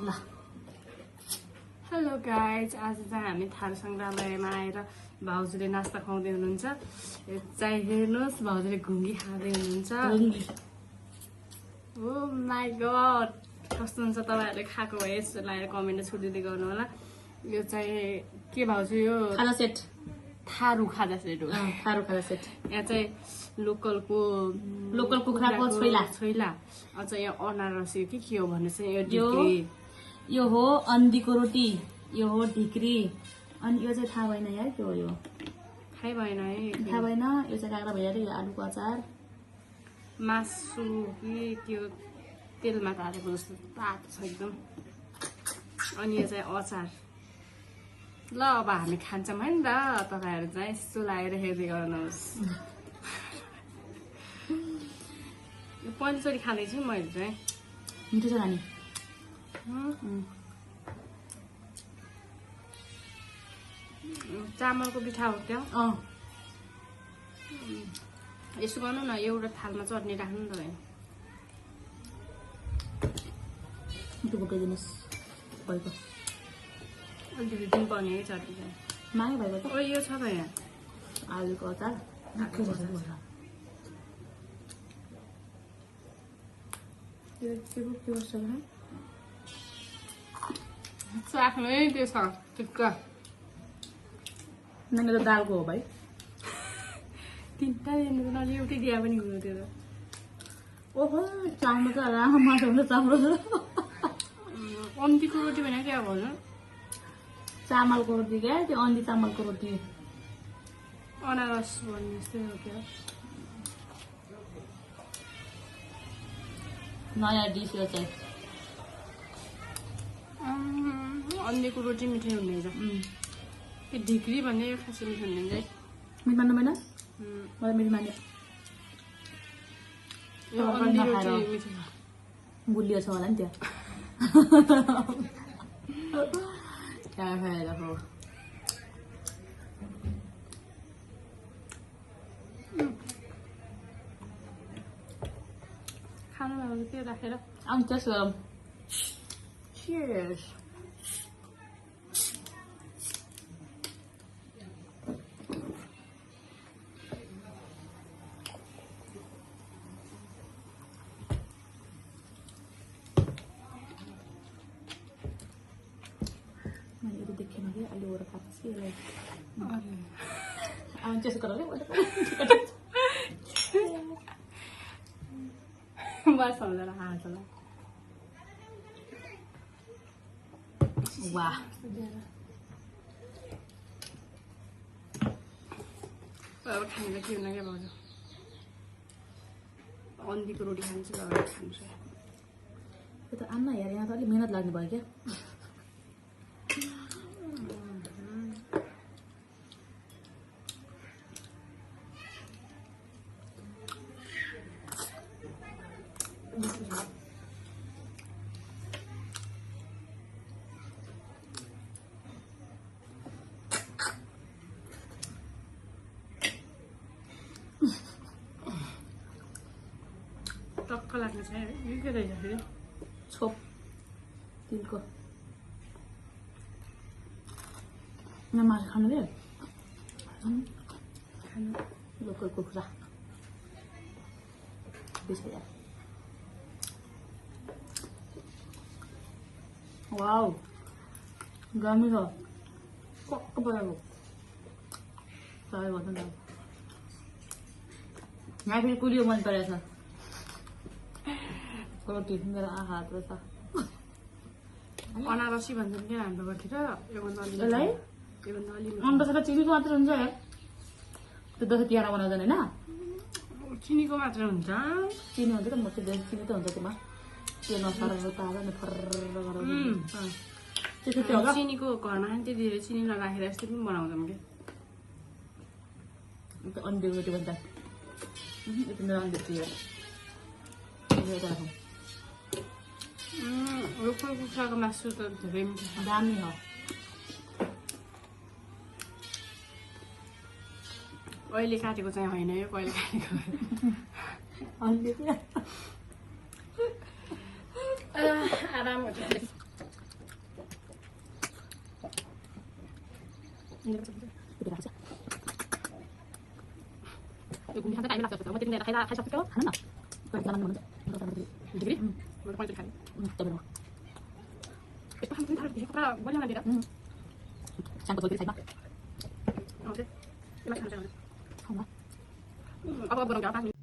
ल hello guys, आज चाहिँ हामी थारू सङ्ग्रहालयमा आएर भाउजूले नास्ता खुवाउँदै हुनुहुन्छ। यो चाहिँ हेर्नुहोस्, भाउजूले घुङ्गी खाँदै हुनुहुन्छ। ओ माई गड, कस्तो हुन्छ? तपाईँहरूले खाएको भए यसो लगाएर कमेन्ट छुट्टिँदै गर्नु होला। यो चाहिँ के भाउजू? यो खाजा सेट, थारू खाजा सेट हो। थारू खाजा सेट। यहाँ चाहिँ लोकल कुखुराको छोइला, अझ यहाँ अनारस के हो भने चाहिँ यो ढिक्री, यो हो अन्डीको रोटी, यो हो ढिक्री, अनि यो चाहिँ थाहा भएन यार के हो यो, थाहै भएन है, थाहा भएन। यो चाहिँ काँक्रा भइहाल्यो। यो आलुको अचार, मासु कि त्यो तेलमा तारेको जस्तो तातो छ एकदम। अनि यो चाहिँ अचार। ल अब हामी खान्छौँ है नि त, तपाईँहरू चाहिँ यस्तो लागेर हेर्दै गर्नुहोस्। यो पन्चरी खाँदैछु मैले चाहिँ। मिठो छ नानी। चामलको पिठा हो क्या। यसो गर्नु न, एउटा थालमा चटनी राख्नु नि तपाईँ। मिठो बोकाइदिनुहोस् भएको। अलिकति दिनुपर्ने है चटनी चाहिँ। मागे भएको त। ओ यो छ त यहाँ आलुको अचार। आफ्नो त्यो छ टिक्का। नानी त दालको हो भाइ। तिनवटा दिनु त नजिक एउटै दिया पनि हुनु त्यो त। ओहो चामल त माटो हुन्छ चाम्रो। अन्तीको रोटी भने क्या भन्नु? चामलको रोटी क्या, त्यो अन्डी चामलको रोटी। अनारस भन्ने जस्तै हो क्या। नयाँ डिस यो चाहिँ। अन्डीको रोटी मिठै हुने रहेछ। त्यो ढिक्री भन्ने यो खासै मिठो हुने रहेछ। मिठ मान्नु भएन? मलाई मिठ मान्यो। यो अन्डी रोटी मिठो छ। गुलियो छ होला नि त्यो। क्या खाएर हो? खानु भएको त्यो राखेर आउनु टेस्ट गरौँ। Cheers. मैले यो देखेन कि अहिले ओर खाएको छु यसलाई। आउनु टेस्ट गरौँ है। बस सम्झेर खान्छ ल। वाह, अब खानेलाई के हुन क्या भाउजू? अन्डीको रोटी खान्छु ल, खान्छु। यो त आम्मा हेर, यहाँ त अलिक मिहिनेत लाग्ने भयो क्या। टक्क लाग्ने छ यो के रहेछ फेरि? छोप तिलको। मासु खानु रे? खानु लोकल कुखुरा 20,000। वाउ, दामी छ। पक्क परेको। सबै भन्नु न। यहाँ फेरि कुलियो मन परेछ। रोटी मेरो आँखा हात रहेछ। अनारसी भन्छ नि हाम्रो बखेर। योभन्दा अलि यसलाई योभन्दा अलि अन्त त चिनीको मात्र हुन्छ यार। त्यो दसैँ तिहार बनाउँदैन होइन? चिनीको मात्र हुन्छ। चिनी हुन्छ त, म चाहिँ चिनी त हुन्छ त्यसमा। त्यो नसारेर ताजा अनि फर्र गरेर त्यस्तो त्यो होला। चिनीको घरमा खाने त्यति धेरै चिनी नराखेर यस्तो पनि बनाउँछौँ कि। अन्डीको रोटी भन्छ। यति मेरो अन्डी थियो। लोकल कुखुराको मासु त धेरै मिठो छ। दामी हो। अहिले काटेको चाहिँ होइन, यो कहिले काटेको। अन्डी आराम हुन्छ। त्यो राख्छ यो घुम्ने खान्छ टाइम लाग्छ म त्यति बेला खाइसक्छु खान न सामान भन्नु डिग्री मैले पैँतिस खाएँ तपाईँ यस्तो खानु पनि थाहा कपडा बलियो मानेर सानको झोल साइडमा आउँछ यसलाई खान्छ खाउँला अब बनाउँछ 5 मिनट